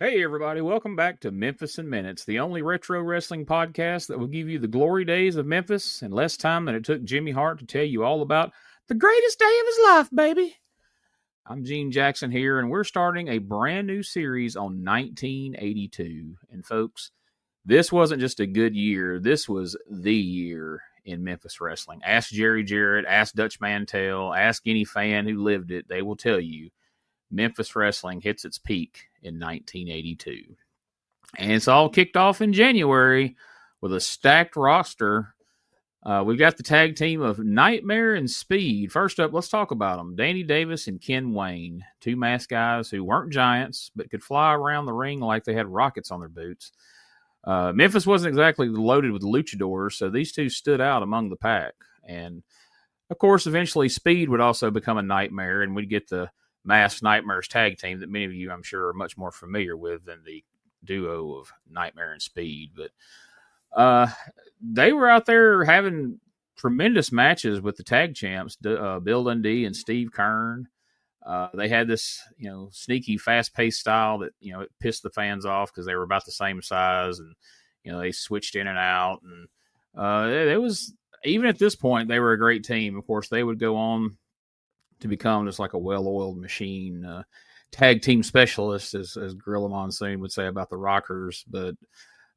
Hey, everybody. Welcome back to Memphis in Minutes, the only retro wrestling podcast that will give you the glory days of Memphis in less time than it took Jimmy Hart to tell you all about the greatest day of his life, baby. I'm Gene Jackson here, and we're starting a brand new series on 1982. And folks, this wasn't just a good year. This was the year in Memphis wrestling. Ask Jerry Jarrett, ask Dutch Mantell, ask any fan who lived it. They will tell you Memphis wrestling hits its peak in 1982. And it's all kicked off in January with a stacked roster. We've got the tag team of Nightmare and Speed. First up, let's talk about them. Danny Davis and Ken Wayne, two masked guys who weren't giants, but could fly around the ring like they had rockets on their boots. Memphis wasn't exactly loaded with luchadors, so these two stood out among the pack. And, of course, eventually Speed would also become a Nightmare, and we'd get the Masked Nightmares tag team that many of you, I'm sure, are much more familiar with than the duo of Nightmare and Speed. But they were out there having tremendous matches with the tag champs, Bill Dundee and Steve Kern. They had this, sneaky, fast-paced style that, it pissed the fans off because they were about the same size, and, they switched in and out. And it was, even at this point, they were a great team. Of course, they would go on to become just like a well-oiled machine, tag team specialist, as Gorilla Monsoon would say about the Rockers. But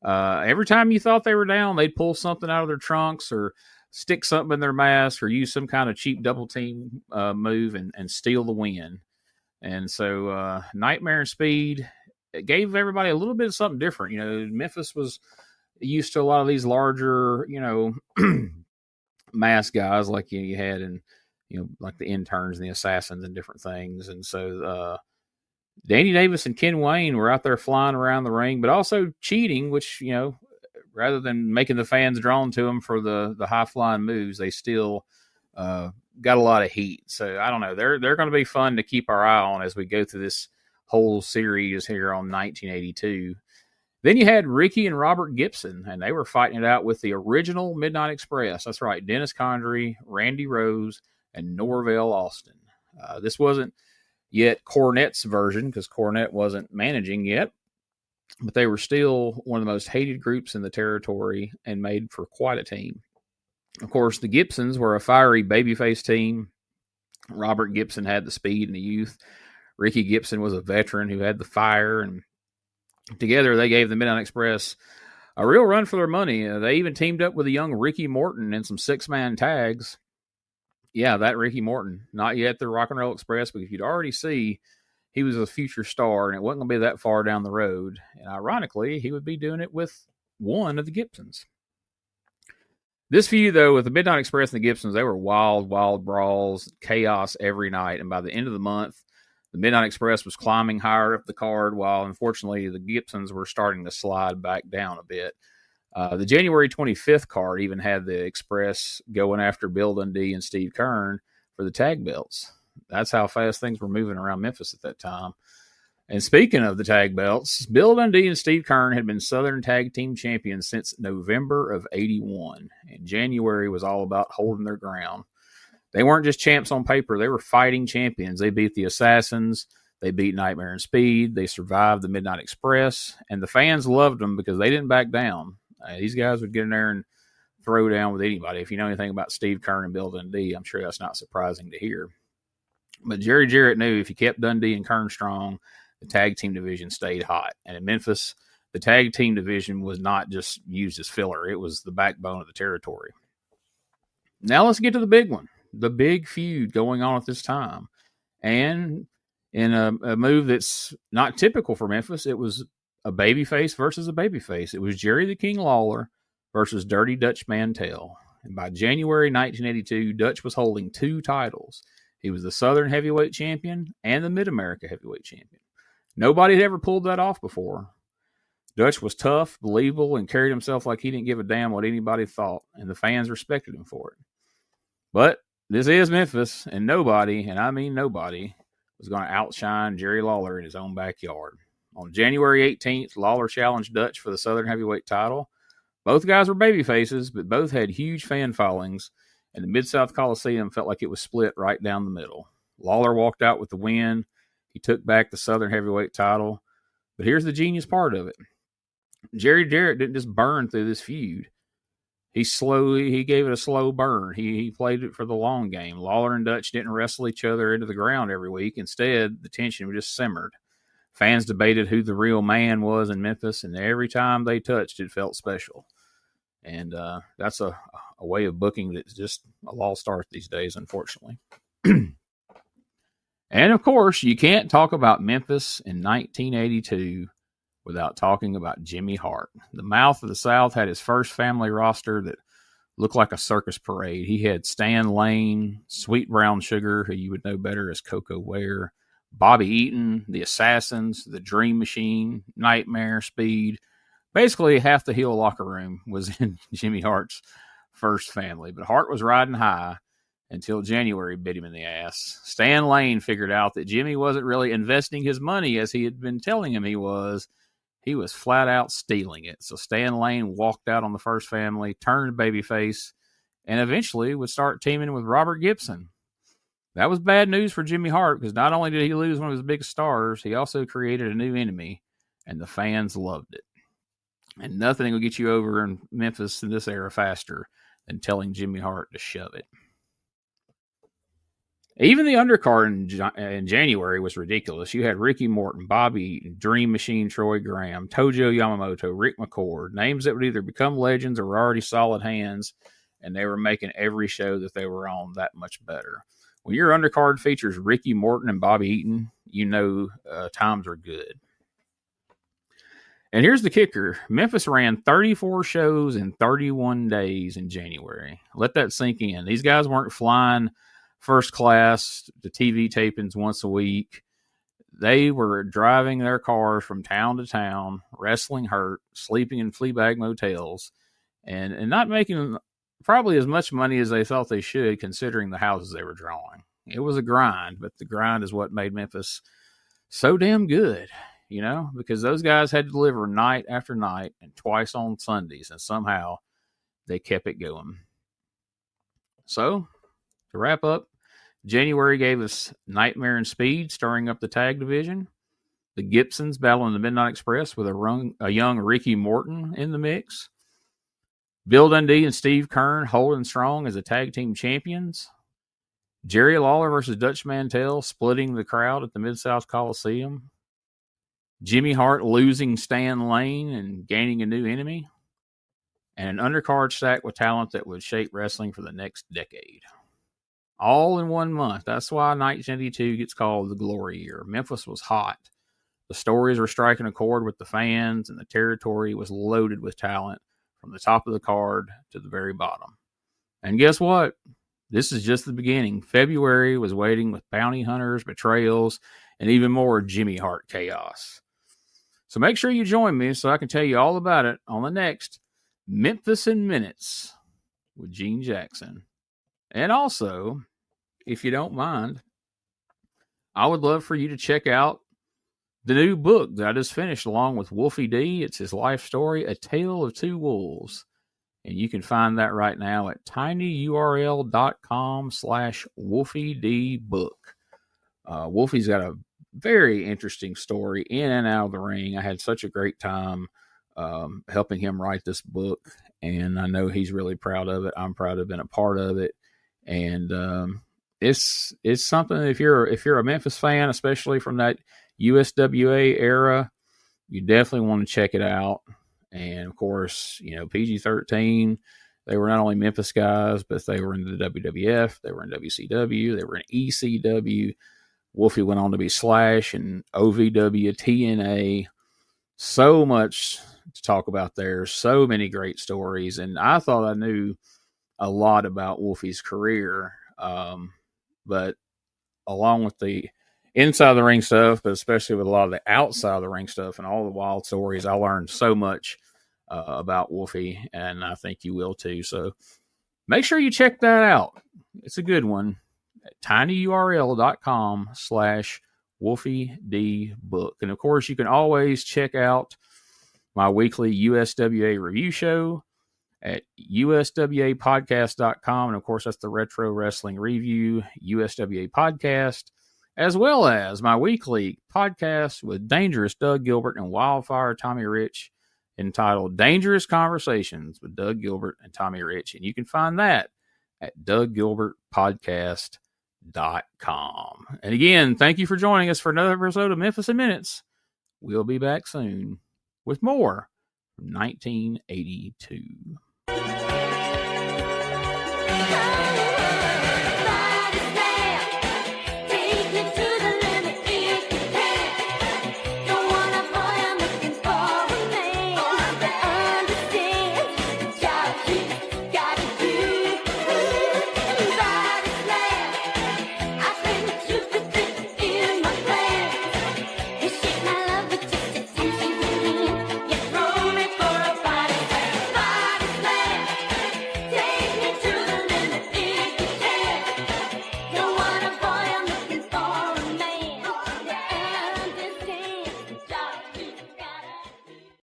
every time you thought they were down, they'd pull something out of their trunks or stick something in their mask or use some kind of cheap double team move and steal the win. And so Nightmare and Speed, it gave everybody a little bit of something different. Memphis was used to a lot of these larger, mask guys like you had in, like the interns and the assassins and different things. And so Danny Davis and Ken Wayne were out there flying around the ring, but also cheating, which, rather than making the fans drawn to them for the high-flying moves, they still got a lot of heat. So, I don't know. They're going to be fun to keep our eye on as we go through this whole series here on 1982. Then you had Ricky and Robert Gibson, and they were fighting it out with the original Midnight Express. That's right, Dennis Condrey, Randy Rose, and Norvell Austin. This wasn't yet Cornette's version because Cornette wasn't managing yet, but they were still one of the most hated groups in the territory and made for quite a team. Of course, the Gibsons were a fiery babyface team. Robert Gibson had the speed and the youth. Ricky Gibson was a veteran who had the fire, and together they gave the Midnight Express a real run for their money. They even teamed up with a young Ricky Morton in some six-man tags. Yeah, that Ricky Morton. Not yet the Rock and Roll Express, but if you'd already see, he was a future star, and it wasn't going to be that far down the road. And ironically, he would be doing it with one of the Gibsons. This feud, though, with the Midnight Express and the Gibsons, they were wild, wild brawls, chaos every night. And by the end of the month, the Midnight Express was climbing higher up the card, while, unfortunately, the Gibsons were starting to slide back down a bit. The January 25th card even had the Express going after Bill Dundee and Steve Kern for the tag belts. That's how fast things were moving around Memphis at that time. And speaking of the tag belts, Bill Dundee and Steve Kern had been Southern Tag Team Champions since November of 81. And January was all about holding their ground. They weren't just champs on paper. They were fighting champions. They beat the Assassins. They beat Nightmare and Speed. They survived the Midnight Express. And the fans loved them because they didn't back down. These guys would get in there and throw down with anybody. If you know anything about Steve Kern and Bill Dundee, I'm sure that's not surprising to hear. But Jerry Jarrett knew if you kept Dundee and Kern strong, the tag team division stayed hot. And in Memphis, the tag team division was not just used as filler. It was the backbone of the territory. Now let's get to the big one, the big feud going on at this time. And in a move that's not typical for Memphis, it was a babyface versus a babyface. It was Jerry the King Lawler versus Dirty Dutch Mantell. And by January 1982, Dutch was holding two titles. He was the Southern Heavyweight Champion and the Mid-America Heavyweight Champion. Nobody had ever pulled that off before. Dutch was tough, believable, and carried himself like he didn't give a damn what anybody thought, and the fans respected him for it. But this is Memphis, and nobody, and I mean nobody, was going to outshine Jerry Lawler in his own backyard. On January 18th, Lawler challenged Dutch for the Southern Heavyweight title. Both guys were babyfaces, but both had huge fan followings, and the Mid-South Coliseum felt like it was split right down the middle. Lawler walked out with the win. He took back the Southern Heavyweight title, But here's the genius part of it. Jerry Jarrett didn't just burn through this feud. He gave it a slow burn. He played it for the long game. Lawler and Dutch didn't wrestle each other into the ground every week. Instead, the tension just simmered. Fans debated who the real man was in Memphis, and every time they touched, it felt special. And that's a way of booking that's just a lost art these days, unfortunately. And, of course, you can't talk about Memphis in 1982 without talking about Jimmy Hart. The Mouth of the South had his first family roster that looked like a circus parade. He had Stan Lane, Sweet Brown Sugar, who you would know better as Coco Ware, Bobby Eaton, the Assassins, the Dream Machine, Nightmare, Speed. Basically, half the heel locker room was in Jimmy Hart's first family. But Hart was riding high until January bit him in the ass. Stan Lane figured out that Jimmy wasn't really investing his money as he had been telling him he was. He was flat out stealing it. So Stan Lane walked out on the first family, turned babyface, and eventually would start teaming with Robert Gibson. That was bad news for Jimmy Hart because not only did he lose one of his biggest stars, he also created a new enemy, and the fans loved it. And nothing will get you over in Memphis in this era faster than telling Jimmy Hart to shove it. Even the undercard in January was ridiculous. You had Ricky Morton, Bobby Eaton, Dream Machine Troy Graham, Tojo Yamamoto, Rick McCord, names that would either become legends or were already solid hands, and they were making every show that they were on that much better. When your undercard features Ricky Morton and Bobby Eaton, you know times are good. And here's the kicker. Memphis ran 34 shows in 31 days in January. Let that sink in. These guys weren't flying first class to TV tapings once a week. They were driving their cars from town to town, wrestling hurt, sleeping in flea bag motels, and not making probably as much money as they thought they should, considering the houses they were drawing. It was a grind, but the grind is what made Memphis so damn good, because those guys had to deliver night after night and twice on Sundays, and somehow they kept it going. So, to wrap up, January gave us Nightmare and Speed, stirring up the tag division. The Gibsons battling the Midnight Express with a young Ricky Morton in the mix. Bill Dundee and Steve Kern holding strong as the tag team champions. Jerry Lawler versus Dutch Mantell splitting the crowd at the Mid-South Coliseum. Jimmy Hart losing Stan Lane and gaining a new enemy. And an undercard stack with talent that would shape wrestling for the next decade. All in 1 month. That's why 1982 gets called the glory year. Memphis was hot. The stories were striking a chord with the fans, and the territory was loaded with talent from the top of the card to the very bottom. And guess what? This is just the beginning. February was waiting with bounty hunters, betrayals, and even more Jimmy Hart chaos. So make sure you join me so I can tell you all about it on the next Memphis in Minutes with Gene Jackson. And also, if you don't mind, I would love for you to check out the new book that I just finished along with Wolfie D. It's his life story, A Tale of Two Wolves. And you can find that right now at tinyurl.com/WolfieDbook. Wolfie's got a very interesting story in and out of the ring. I had such a great time helping him write this book, and I know he's really proud of it. I'm proud to have been a part of it. And it's something, if you're a Memphis fan, especially from that USWA era, you definitely want to check it out. And of course, PG-13, they were not only Memphis guys, but they were in the WWF, they were in WCW, they were in ECW. Wolfie went on to be Slash and OVW, TNA. So much to talk about there. So many great stories. And I thought I knew a lot about Wolfie's career. But along with the inside of the ring stuff, but especially with a lot of the outside of the ring stuff and all the wild stories, I learned so much about Wolfie, and I think you will too. So make sure you check that out. It's a good one. At tinyurl.com/WolfieDbook. And of course, you can always check out my weekly USWA review show at uswapodcast.com. And of course, that's the Retro Wrestling Review USWA podcast. as well as my weekly podcast with Dangerous Doug Gilbert and Wildfire Tommy Rich, entitled Dangerous Conversations with Doug Gilbert and Tommy Rich. And you can find that at DougGilbertPodcast.com. And again, thank you for joining us for another episode of Memphis in Minutes. We'll be back soon with more from 1982.